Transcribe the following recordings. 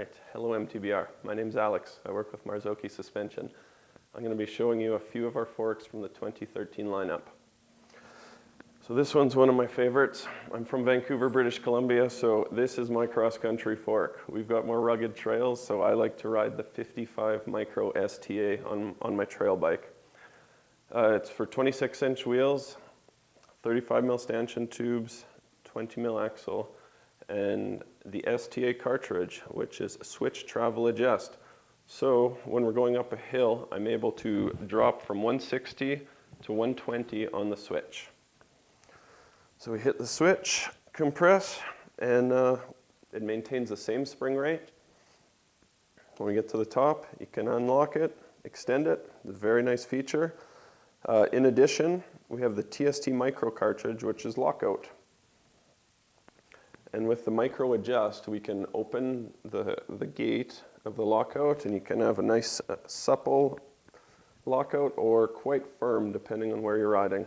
right, hello MTBR. My name's Alex. I work with Marzocchi Suspension. I'm going to be showing you a few of our forks from the 2013 lineup. So this one's one of my favorites. I'm from Vancouver, British Columbia, so this is my cross-country fork. We've got more rugged trails, so I like to ride the 55 Micro STA on my trail bike. It's for 26-inch wheels, 35 mil stanchion tubes, 20 mil axle, and the STA cartridge, which is switch travel adjust. So when we're going up a hill, I'm able to drop from 160 to 120 on the switch. So we hit the switch, compress, and it maintains the same spring rate. When we get to the top, you can unlock it, extend it. It's a very nice feature. In addition, we have the TST Micro cartridge, which is lockout. And with the micro adjust, we can open the gate of the lockout, and you can have a nice supple lockout or quite firm depending on where you're riding.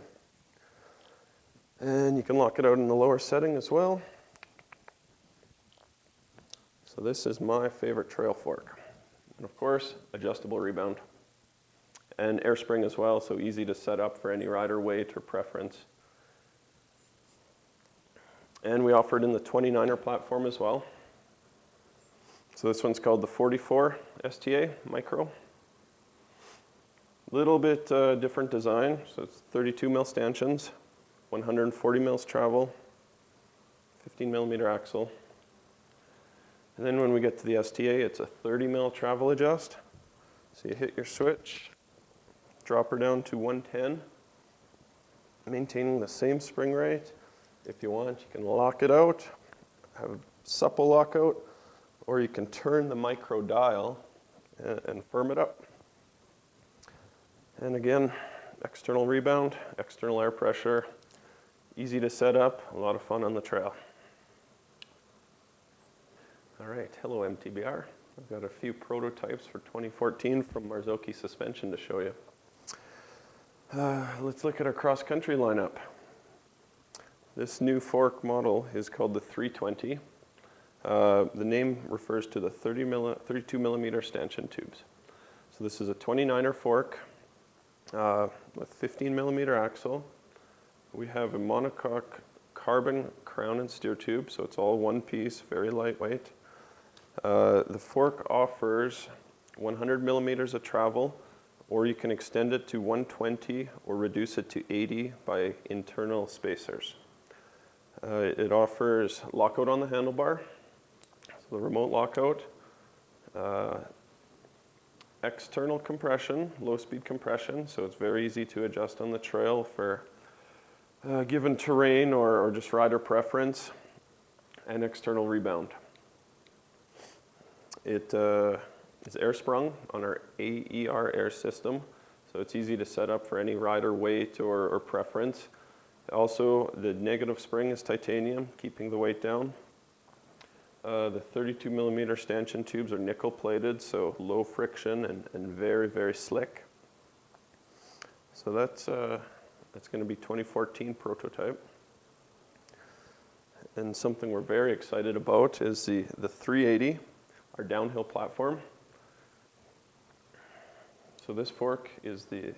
And you can lock it out in the lower setting as well. So this is my favorite trail fork. And of course, adjustable rebound. And air spring as well, so easy to set up for any rider weight or preference. And we offer it in the 29er platform as well. So this one's called the 44 STA Micro. Little bit different design. So it's 32 mil stanchions, 140 mils travel, 15 millimeter axle. And then when we get to the STA, it's a 30 mil travel adjust. So you hit your switch, drop her down to 110, maintaining the same spring rate. If you want, you can lock it out, have a supple lockout, or you can turn the micro dial and firm it up. And again, external rebound, external air pressure, easy to set up, a lot of fun on the trail. All right, hello MTBR. I've got a few prototypes for 2014 from Marzocchi Suspension to show you. Let's look at our cross-country lineup. This new fork model is called the 320. The name refers to the 32 millimeter stanchion tubes. So this is a 29er fork with 15 millimeter axle. We have a monocoque carbon crown and steer tube, so it's all one piece, very lightweight. The fork offers 100 millimeters of travel, or you can extend it to 120 or reduce it to 80 by internal spacers. It offers lockout on the handlebar, so the remote lockout, external compression, low-speed compression, so it's very easy to adjust on the trail for given terrain or just rider preference, and external rebound. It is air sprung on our AER air system, so it's easy to set up for any rider weight or preference. Also, the negative spring is titanium, keeping the weight down. The 32 millimeter stanchion tubes are nickel plated, so low friction and very, very slick. So that's going to be 2014 prototype. And something we're very excited about is the 380, our downhill platform. So this fork is the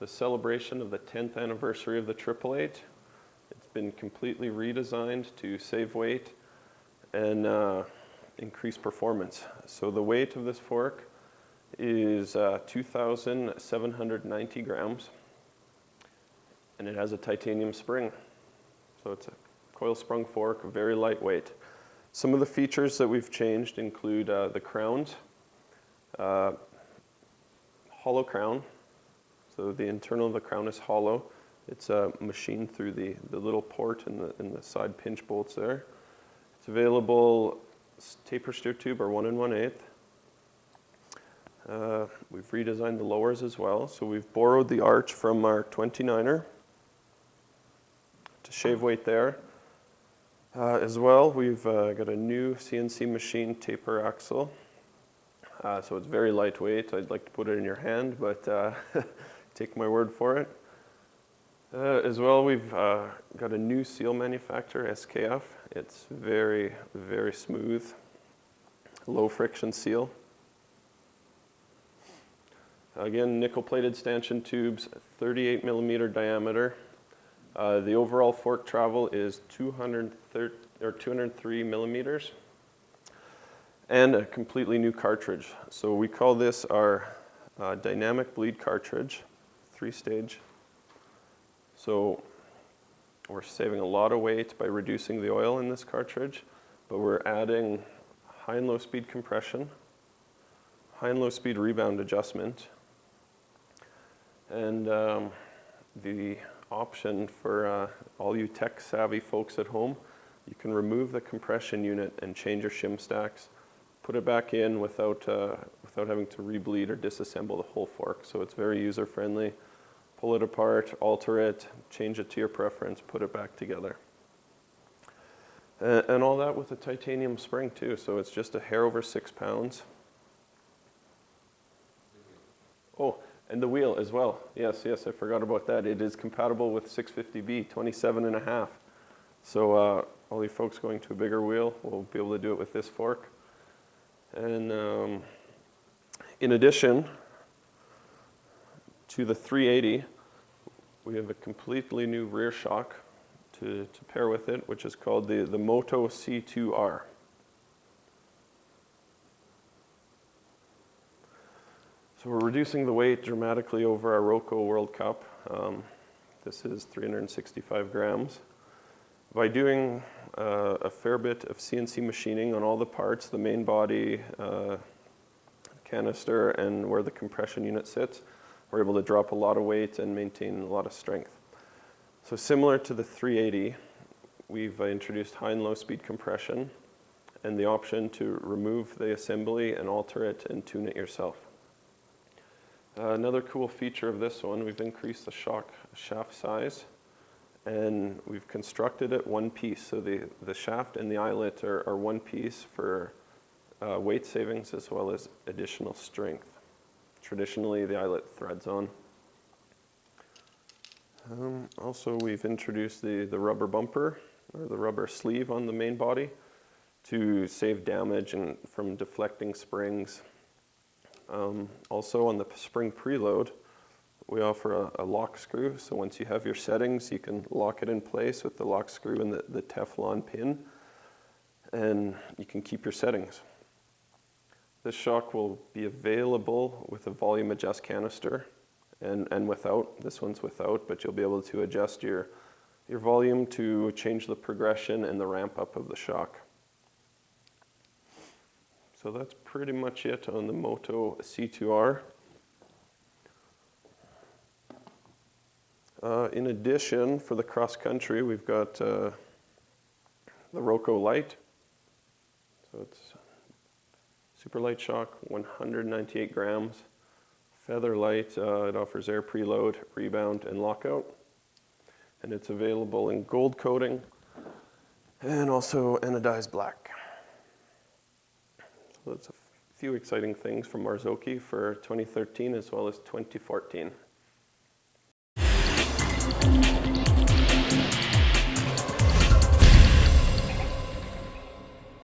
celebration of the 10th anniversary of the 888. It's been completely redesigned to save weight and increase performance. So the weight of this fork is 2,790 grams, and it has a titanium spring. So it's a coil sprung fork, very lightweight. Some of the features that we've changed include the crowns, hollow crown. So the internal of the crown is hollow. It's machined through the little port in the side pinch bolts there. It's available taper steer tube or 1 1/8. We've redesigned the lowers as well. So we've borrowed the arch from our 29er to shave weight there. As well, we've got a new CNC machine taper axle. So it's very lightweight. I'd like to put it in your hand, but take my word for it. As well, we've got a new seal manufacturer, SKF. It's very, very smooth, low friction seal. Again, nickel-plated stanchion tubes, 38 millimeter diameter. The overall fork travel is 203 millimeters, and a completely new cartridge. So we call this our dynamic bleed cartridge, 3-stage. So we're saving a lot of weight by reducing the oil in this cartridge, but we're adding high and low speed compression, high and low speed rebound adjustment, and the option for all you tech savvy folks at home, you can remove the compression unit and change your shim stacks, put it back in without having to rebleed or disassemble the whole fork. So it's very user friendly. Pull it apart, alter it, change it to your preference, put it back together. And all that with a titanium spring too, so it's just a hair over 6 pounds. Oh, and the wheel as well. Yes, I forgot about that. It is compatible with 650B, 27.5. So all you folks going to a bigger wheel will be able to do it with this fork. And in addition to the 380, we have a completely new rear shock to pair with it, which is called the MotoC2R. So we're reducing the weight dramatically over our Roco World Cup. This is 365 grams. By doing a fair bit of CNC machining on all the parts, the main body, canister, and where the compression unit sits, we're able to drop a lot of weight and maintain a lot of strength. So similar to the 380, we've introduced high and low speed compression and the option to remove the assembly and alter it and tune it yourself. Another cool feature of this one, we've increased the shaft size, and we've constructed it one piece. So the shaft and the eyelet are one piece for weight savings as well as additional strength. Traditionally, the eyelet threads on. Also, we've introduced the rubber bumper, or the rubber sleeve on the main body to save damage and from deflecting springs. Also on the spring preload, we offer a lock screw. So once you have your settings, you can lock it in place with the lock screw and the Teflon pin, and you can keep your settings. This shock will be available with a volume adjust canister and without. This one's without, but you'll be able to adjust your volume to change the progression and the ramp up of the shock. So that's pretty much it on the MotoC2R. In addition, for the cross country, we've got the Roco Light. So it's super light shock, 198 grams. Feather light, it offers air preload, rebound, and lockout. And it's available in gold coating and also anodized black. So that's a few exciting things from Marzocchi for 2013 as well as 2014.